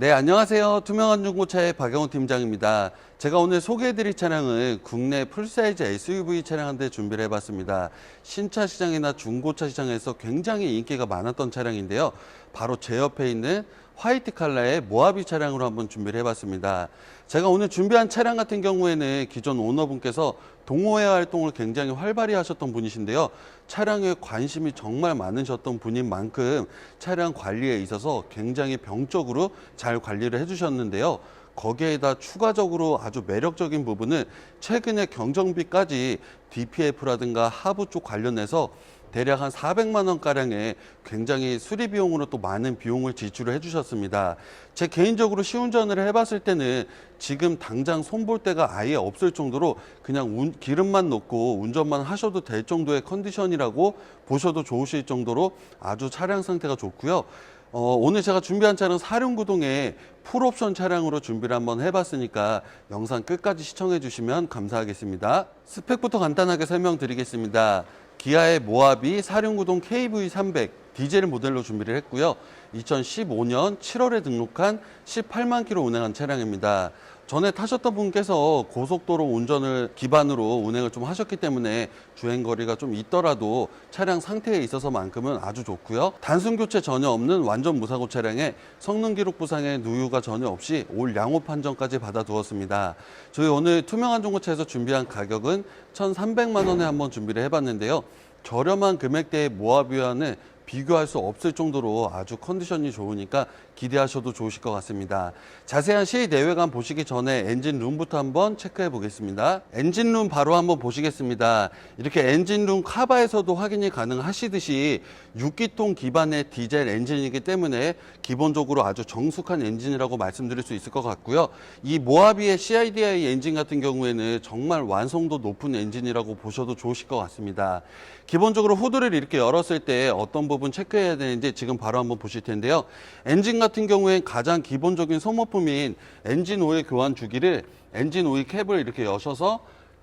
네, 안녕하세요. 투명한 중고차의 박영호 팀장입니다. 제가 오늘 소개해드릴 차량은 국내 풀사이즈 SUV 차량 한 대 준비를 해봤습니다. 신차 시장이나 중고차 시장에서 굉장히 인기가 많았던 차량인데요. 바로 제 옆에 있는 화이트 컬러의 모하비 차량으로 한번 준비를 해봤습니다. 제가 오늘 준비한 차량 같은 경우에는 기존 오너분께서 동호회 활동을 굉장히 활발히 하셨던 분이신데요. 차량에 관심이 정말 많으셨던 분인 만큼 차량 관리에 있어서 굉장히 병적으로 잘 관리를 해주셨는데요. 거기에다 추가적으로 아주 매력적인 부분은 최근에 경정비까지 DPF라든가 하부 쪽 관련해서 대략 한 400만 원가량의 굉장히 수리 비용으로 또 많은 비용을 지출을 해주셨습니다. 제 개인적으로 시운전을 해봤을 때는 지금 당장 손볼 데가 아예 없을 정도로 그냥 기름만 넣고 운전만 하셔도 될 정도의 컨디션이라고 보셔도 좋으실 정도로 아주 차량 상태가 좋고요. 오늘 제가 준비한 차량 사륜구동의 풀옵션 차량으로 준비를 한번 해봤으니까 영상 끝까지 시청해 주시면 감사하겠습니다. 스펙부터 간단하게 설명드리겠습니다. 기아의 모하비 사륜구동 KV300 디젤 모델로 준비를 했고요. 2015년 7월에 등록한 18만 킬로 운행한 차량입니다. 전에 타셨던 분께서 고속도로 운전을 기반으로 운행을 좀 하셨기 때문에 주행거리가 좀 있더라도 차량 상태에 있어서만큼은 아주 좋고요. 단순 교체 전혀 없는 완전 무사고 차량에 성능 기록 부상에 누유가 전혀 없이 올 양호 판정까지 받아두었습니다. 저희 오늘 투명한 중고차에서 준비한 가격은 1,300만 원에 한번 준비를 해봤는데요. 저렴한 금액대의 모하비와는 비교할 수 없을 정도로 아주 컨디션이 좋으니까 기대하셔도 좋으실 것 같습니다. 자세한 실내외관 보시기 전에 엔진룸부터 한번 체크해 보겠습니다. 엔진룸 바로 한번 보시겠습니다. 이렇게 엔진룸 카바에서도 확인이 가능하시듯이 6기통 기반의 디젤 엔진이기 때문에 기본적으로 아주 정숙한 엔진이라고 말씀드릴 수 있을 것 같고요. 이 모하비의 CIDI 엔진 같은 경우에는 정말 완성도 높은 엔진이라고 보셔도 좋으실 것 같습니다. 기본적으로 후드를 이렇게 열었을 때 어떤 부분 체크해야 되는지 지금 바로 한번 보실 텐데요. 엔진 같은 경우엔 가장 기본적인 소모품인 엔진 오일 교환 주기를 엔진 오일 캡을 이렇게 여셔서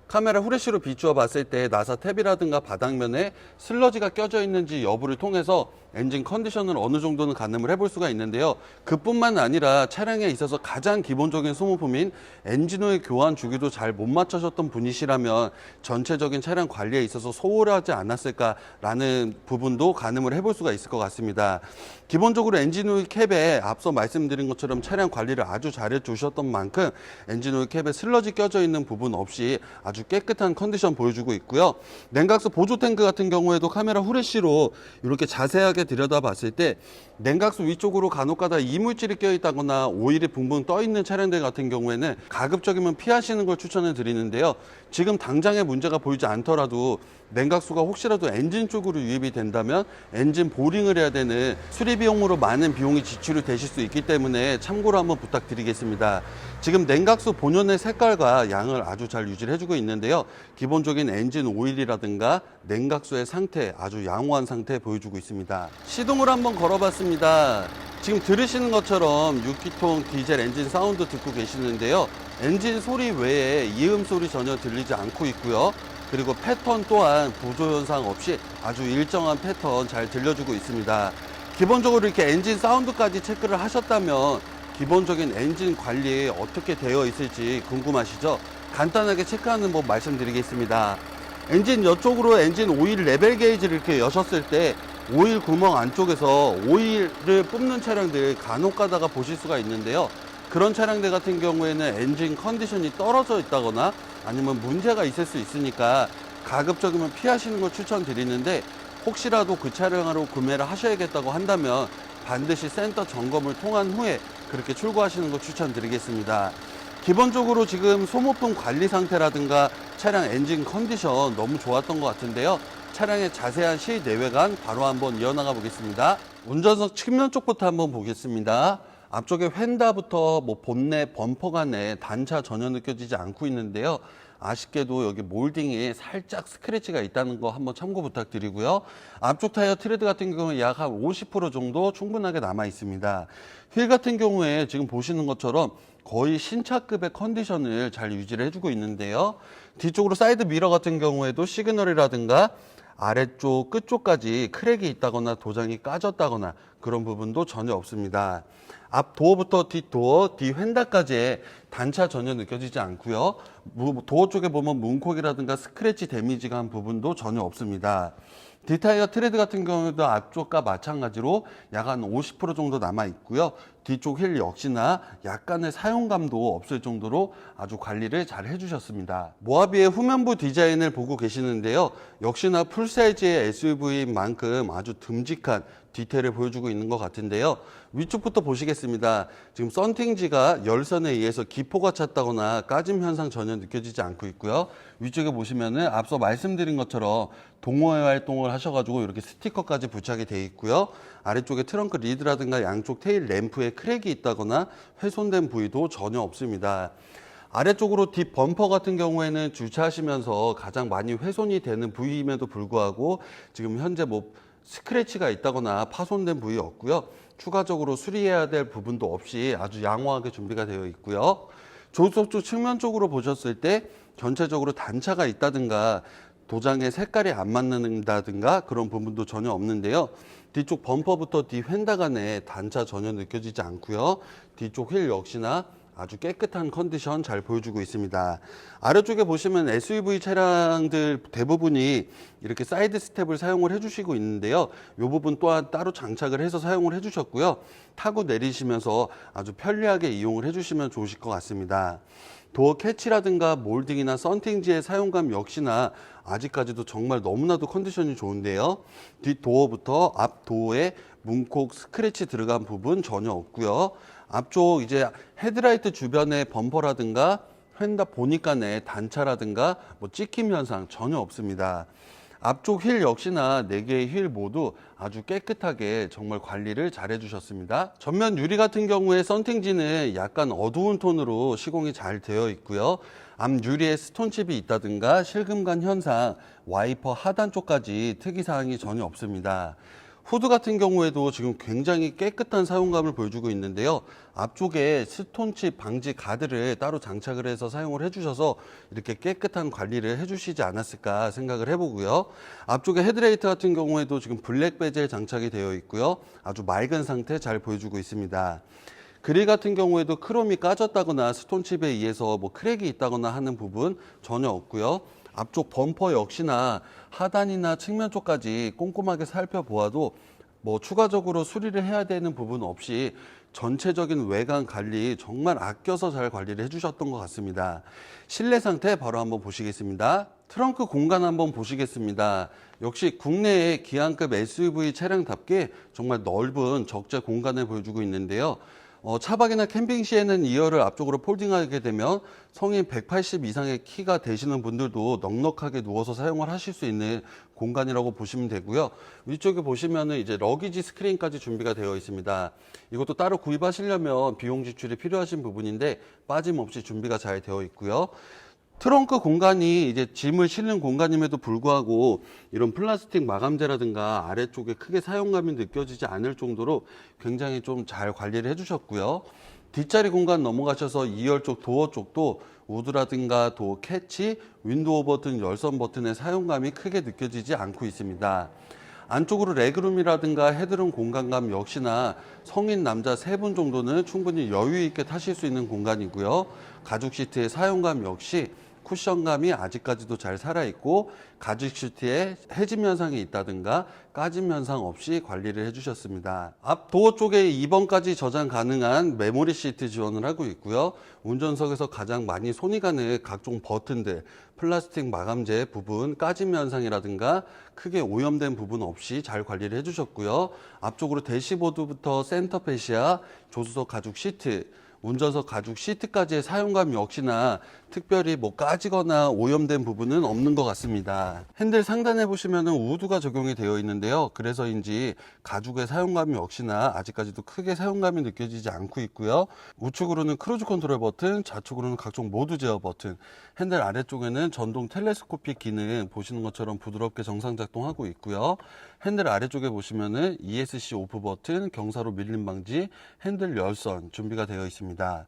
카메라 후레쉬로 비추어 봤을 때 나사 탭이라든가 바닥면에 슬러지가 껴져 있는지 여부를 통해서 엔진 컨디션을 어느 정도는 가늠을 해볼 수가 있는데요. 그뿐만 아니라 차량에 있어서 가장 기본적인 소모품인 엔진오일 교환 주기도 잘 못 맞추셨던 분이시라면 전체적인 차량 관리에 있어서 소홀하지 않았을까라는 부분도 가늠을 해볼 수가 있을 것 같습니다. 기본적으로 엔진오일 캡에 앞서 말씀드린 것처럼 차량 관리를 아주 잘해 주셨던 만큼 엔진오일 캡에 슬러지 껴져 있는 부분 없이 아주 깨끗한 컨디션 보여주고 있고요. 냉각수 보조 탱크 같은 경우에도 카메라 후레쉬로 이렇게 자세하게 들여다봤을 때 냉각수 위쪽으로 간혹가다 이물질이 껴있다거나 오일이 붕붕 떠있는 차량들 같은 경우에는 가급적이면 피하시는 걸 추천을 드리는데요. 지금 당장의 문제가 보이지 않더라도 냉각수가 혹시라도 엔진 쪽으로 유입이 된다면 엔진 보링을 해야 되는 수리 비용으로 많은 비용이 지출이 되실 수 있기 때문에 참고로 한번 부탁드리겠습니다. 지금 냉각수 본연의 색깔과 양을 아주 잘 유지를 해주고 있는데요. 기본적인 엔진 오일이라든가 냉각수의 상태 아주 양호한 상태 보여주고 있습니다. 시동을 한번 걸어봤습니다. 지금 들으시는 것처럼 6기통 디젤 엔진 사운드 듣고 계시는데요. 엔진 소리 외에 이음 소리 전혀 들리지 않고 있고요. 그리고 패턴 또한 부조 현상 없이 아주 일정한 패턴 잘 들려주고 있습니다. 기본적으로 이렇게 엔진 사운드까지 체크를 하셨다면 기본적인 엔진 관리에 어떻게 되어 있을지 궁금하시죠? 간단하게 체크하는 법 말씀드리겠습니다. 엔진 이쪽으로 엔진 오일 레벨 게이지를 이렇게 여셨을 때 오일 구멍 안쪽에서 오일을 뿜는 차량들 간혹 가다가 보실 수가 있는데요. 그런 차량들 같은 경우에는 엔진 컨디션이 떨어져 있다거나 아니면 문제가 있을 수 있으니까 가급적이면 피하시는 걸 추천드리는데 혹시라도 그 차량으로 구매를 하셔야겠다고 한다면 반드시 센터 점검을 통한 후에 그렇게 출고하시는 걸 추천드리겠습니다. 기본적으로 지금 소모품 관리 상태라든가 차량 엔진 컨디션 너무 좋았던 것 같은데요. 차량의 자세한 실내외관 바로 한번 이어나가 보겠습니다. 운전석 측면 쪽부터 한번 보겠습니다. 앞쪽에 휀다부터 본넷, 범퍼 간에 단차 전혀 느껴지지 않고 있는데요. 아쉽게도 여기 몰딩에 살짝 스크래치가 있다는 거 한번 참고 부탁드리고요. 앞쪽 타이어 트레드 같은 경우에 약 한 50% 정도 충분하게 남아 있습니다. 휠 같은 경우에 지금 보시는 것처럼 거의 신차급의 컨디션을 잘 유지를 해주고 있는데요. 뒤쪽으로 사이드 미러 같은 경우에도 시그널이라든가 아래쪽 끝쪽까지 크랙이 있다거나 도장이 까졌다거나 그런 부분도 전혀 없습니다. 앞 도어부터 뒷 도어, 뒤 휀다까지의 단차 전혀 느껴지지 않고요. 도어 쪽에 보면 문콕이라든가 스크래치 데미지가 한 부분도 전혀 없습니다. 뒷타이어 트레드 같은 경우에도 앞쪽과 마찬가지로 약 한 50% 정도 남아 있고요. 뒤쪽 휠 역시나 약간의 사용감도 없을 정도로 아주 관리를 잘 해주셨습니다. 모하비의 후면부 디자인을 보고 계시는데요. 역시나 풀사이즈의 SUV인 만큼 아주 듬직한 디테일을 보여주고 있는 것 같은데요. 위쪽부터 보시겠습니다. 지금 썬팅지가 열선에 의해서 기포가 찼다거나 까짐 현상 전혀 느껴지지 않고 있고요. 위쪽에 보시면은 앞서 말씀드린 것처럼 동호회 활동을 하셔가지고 이렇게 스티커까지 부착이 되어 있고요. 아래쪽에 트렁크 리드라든가 양쪽 테일 램프에 크랙이 있다거나 훼손된 부위도 전혀 없습니다. 아래쪽으로 뒷 범퍼 같은 경우에는 주차하시면서 가장 많이 훼손이 되는 부위임에도 불구하고 지금 현재 스크래치가 있다거나 파손된 부위 없고요. 추가적으로 수리해야 될 부분도 없이 아주 양호하게 준비가 되어 있고요. 조수석 쪽 측면 쪽으로 보셨을 때 전체적으로 단차가 있다든가 도장의 색깔이 안 맞는다든가 그런 부분도 전혀 없는데요. 뒤쪽 범퍼부터 뒤 휀다 간에 단차 전혀 느껴지지 않고요. 뒤쪽 휠 역시나 아주 깨끗한 컨디션 잘 보여주고 있습니다. 아래쪽에 보시면 SUV 차량들 대부분이 이렇게 사이드 스텝을 사용을 해주시고 있는데요. 이 부분 또한 따로 장착을 해서 사용을 해주셨고요. 타고 내리시면서 아주 편리하게 이용을 해주시면 좋으실 것 같습니다. 도어 캐치라든가 몰딩이나 썬팅지의 사용감 역시나 아직까지도 정말 너무나도 컨디션이 좋은데요. 뒷 도어부터 앞 도어에 문콕 스크래치 들어간 부분 전혀 없고요. 앞쪽 이제 헤드라이트 주변에 범퍼라든가 휀다 보니까 내 단차라든가 찍힘 현상 전혀 없습니다. 앞쪽 휠 역시나 4개의 휠 모두 아주 깨끗하게 정말 관리를 잘 해주셨습니다. 전면 유리 같은 경우에 썬팅지는 약간 어두운 톤으로 시공이 잘 되어 있고요. 앞 유리에 스톤칩이 있다든가 실금간 현상, 와이퍼 하단 쪽까지 특이사항이 전혀 없습니다. 후드 같은 경우에도 지금 굉장히 깨끗한 사용감을 보여주고 있는데요. 앞쪽에 스톤칩 방지 가드를 따로 장착을 해서 사용을 해주셔서 이렇게 깨끗한 관리를 해주시지 않았을까 생각을 해보고요. 앞쪽에 헤드레이트 같은 경우에도 지금 블랙 베젤 장착이 되어 있고요. 아주 맑은 상태 잘 보여주고 있습니다. 그릴 같은 경우에도 크롬이 까졌다거나 스톤칩에 의해서 크랙이 있다거나 하는 부분 전혀 없고요. 앞쪽 범퍼 역시나 하단이나 측면 쪽까지 꼼꼼하게 살펴보아도 추가적으로 수리를 해야 되는 부분 없이 전체적인 외관 관리 정말 아껴서 잘 관리를 해주셨던 것 같습니다. 실내 상태 바로 한번 보시겠습니다. 트렁크 공간 한번 보시겠습니다. 역시 국내의 기안급 SUV 차량답게 정말 넓은 적재 공간을 보여주고 있는데요. 차박이나 캠핑 시에는 2열을 앞쪽으로 폴딩하게 되면 성인 180 이상의 키가 되시는 분들도 넉넉하게 누워서 사용을 하실 수 있는 공간이라고 보시면 되고요. 위쪽에 보시면은 이제 러기지 스크린까지 준비가 되어 있습니다. 이것도 따로 구입하시려면 비용 지출이 필요하신 부분인데 빠짐없이 준비가 잘 되어 있고요. 트렁크 공간이 이제 짐을 실는 공간임에도 불구하고 이런 플라스틱 마감재라든가 아래쪽에 크게 사용감이 느껴지지 않을 정도로 굉장히 좀 잘 관리를 해주셨고요. 뒷자리 공간 넘어가셔서 2열 쪽 도어 쪽도 우드라든가 도어 캐치, 윈도우 버튼, 열선 버튼의 사용감이 크게 느껴지지 않고 있습니다. 안쪽으로 레그룸이라든가 헤드룸 공간감 역시나 성인 남자 3분 정도는 충분히 여유 있게 타실 수 있는 공간이고요. 가죽 시트의 사용감 역시 쿠션감이 아직까지도 잘 살아있고 가죽 시트에 해짐 현상이 있다든가 까짐 현상 없이 관리를 해주셨습니다. 앞 도어 쪽에 2번까지 저장 가능한 메모리 시트 지원을 하고 있고요. 운전석에서 가장 많이 손이 가는 각종 버튼들, 플라스틱 마감재 부분 까짐 현상이라든가 크게 오염된 부분 없이 잘 관리를 해주셨고요. 앞쪽으로 대시보드부터 센터 페시아, 조수석 가죽 시트, 운전석 가죽 시트까지의 사용감 역시나 특별히 까지거나 오염된 부분은 없는 것 같습니다. 핸들 상단에 보시면 우드가 적용이 되어 있는데요. 그래서인지 가죽의 사용감 역시나 아직까지도 크게 사용감이 느껴지지 않고 있고요. 우측으로는 크루즈 컨트롤 버튼, 좌측으로는 각종 모드 제어 버튼, 핸들 아래쪽에는 전동 텔레스코픽 기능 보시는 것처럼 부드럽게 정상 작동하고 있고요. 핸들 아래쪽에 보시면은 ESC 오프 버튼, 경사로 밀림 방지, 핸들 열선 준비가 되어 있습니다.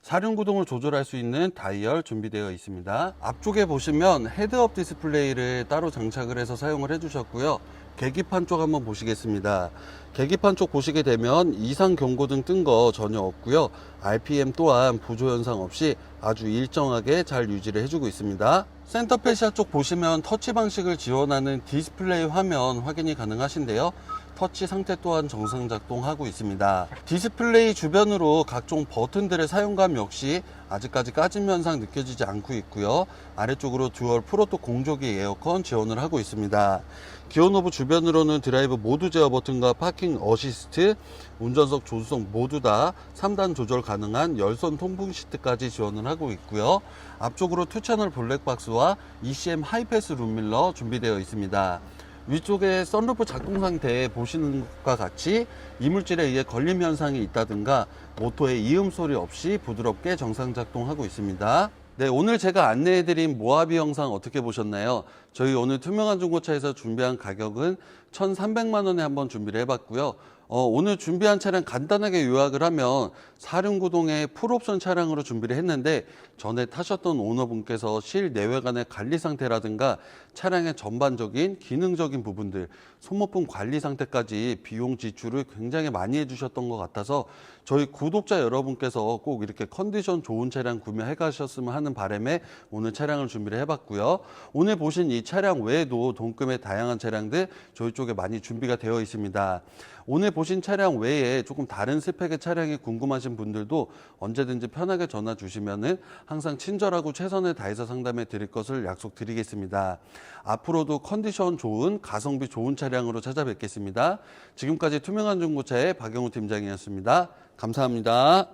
사륜구동을 조절할 수 있는 다이얼 준비되어 있습니다. 앞쪽에 보시면 헤드업 디스플레이를 따로 장착을 해서 사용을 해주셨고요. 계기판 쪽 한번 보시겠습니다. 계기판 쪽 보시게 되면 이상 경고등 뜬 거 전혀 없고요. RPM 또한 보조 현상 없이 아주 일정하게 잘 유지를 해주고 있습니다. 센터 패시아 쪽 보시면 터치 방식을 지원하는 디스플레이 화면 확인이 가능하신데요. 터치 상태 또한 정상 작동하고 있습니다. 디스플레이 주변으로 각종 버튼들의 사용감 역시 아직까지 까짐 현상 느껴지지 않고 있고요. 아래쪽으로 듀얼 프로토 공조기 에어컨 지원을 하고 있습니다. 기어노브 주변으로는 드라이브 모드 제어 버튼과 파킹 어시스트, 운전석 조수석 모두 다 3단 조절 가능한 열선 통풍 시트까지 지원을 하고 있고요. 앞쪽으로 2채널 블랙박스와 ECM 하이패스 룸밀러 준비되어 있습니다. 위쪽에 썬루프 작동 상태 보시는 것과 같이 이물질에 의해 걸림 현상이 있다든가 모터의 이음 소리 없이 부드럽게 정상 작동하고 있습니다. 네, 오늘 제가 안내해드린 모하비 영상 어떻게 보셨나요? 저희 오늘 투명한 중고차에서 준비한 가격은 1,300만 원에 한번 준비를 해봤고요. 오늘 준비한 차량 간단하게 요약을 하면 사륜구동의 풀옵션 차량으로 준비를 했는데 전에 타셨던 오너분께서 실내외관의 관리 상태라든가 차량의 전반적인 기능적인 부분들, 소모품 관리 상태까지 비용 지출을 굉장히 많이 해주셨던 것 같아서 저희 구독자 여러분께서 꼭 이렇게 컨디션 좋은 차량 구매해 가셨으면 하는 바람에 오늘 차량을 준비를 해봤고요. 오늘 보신 이 차량 외에도 동급의 다양한 차량들 저희 쪽에 많이 준비가 되어 있습니다. 오늘 보신 차량 외에 조금 다른 스펙의 차량이 궁금하신 분들도 언제든지 편하게 전화 주시면은 항상 친절하고 최선을 다해서 상담해 드릴 것을 약속드리겠습니다. 앞으로도 컨디션 좋은 가성비 좋은 차량으로 찾아뵙겠습니다. 지금까지 투명한 중고차의 박영우 팀장이었습니다. 감사합니다.